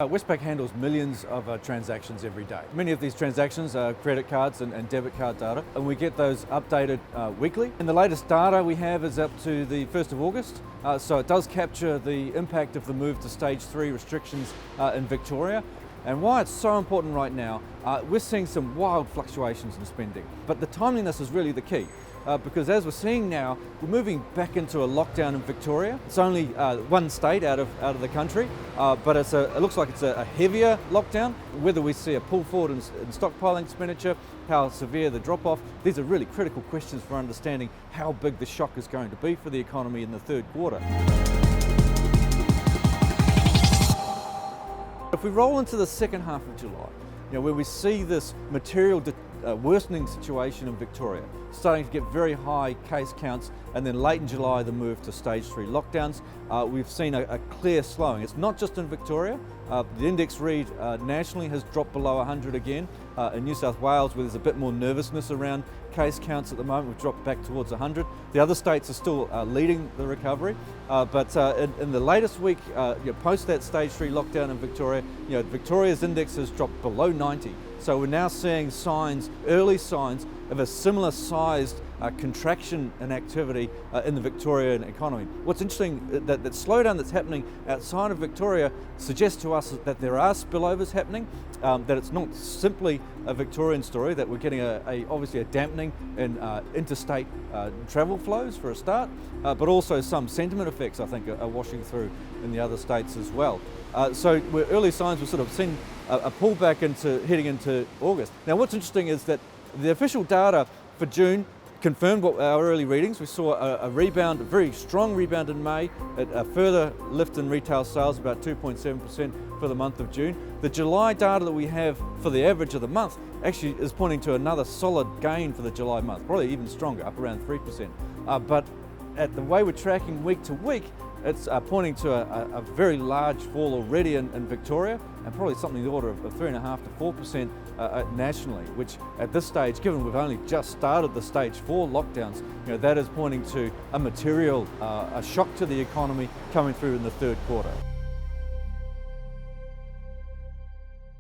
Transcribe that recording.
Westpac handles millions of transactions every day. Many of these transactions are credit cards and debit card data, and we get those updated weekly. And the latest data we have is up to the 1st of August, so it does capture the impact of the move to stage 3 restrictions in Victoria. And why it's so important right now, we're seeing some wild fluctuations in spending, but the timeliness is really the key. Because as we're seeing now, we're moving back into a lockdown in Victoria. It's only one state out of the country, but it looks like it's a heavier lockdown. Whether we see a pull forward in stockpiling expenditure, how severe the drop-off, these are really critical questions for understanding how big the shock is going to be for the economy in the third quarter. If we roll into the second half of July, where we see this material worsening situation in Victoria, starting to get very high case counts, and then late in July the move to stage 3 lockdowns, we've seen a clear slowing. It's not just in Victoria. The index read nationally has dropped below 100 again. In New South Wales, where there's a bit more nervousness around case counts at the moment, we've dropped back towards 100. The other states are still leading the recovery, but in the latest week, post that stage 3 lockdown in Victoria, Victoria's index has dropped below 90. So we're now seeing early signs of a similar sized contraction in activity in the Victorian economy. What's interesting, that slowdown that's happening outside of Victoria suggests to us that there are spillovers happening, that it's not simply a Victorian story, that we're getting obviously a dampening in interstate travel flows for a start, but also some sentiment effects I think are washing through in the other states as well. So early signs, we're sort of seeing a pullback heading into August. Now what's interesting is that the official data for June confirmed what our early readings. We saw a rebound, a very strong rebound in May, a further lift in retail sales, about 2.7% for the month of June. The July data that we have for the average of the month actually is pointing to another solid gain for the July month, probably even stronger, up around 3%. But at the way we're tracking week to week, it's pointing to a very large fall already in Victoria, and probably something in the order of 3.5% to 4% nationally, which at this stage, given we've only just started the stage 4 lockdowns, that is pointing to a material shock to the economy coming through in the third quarter.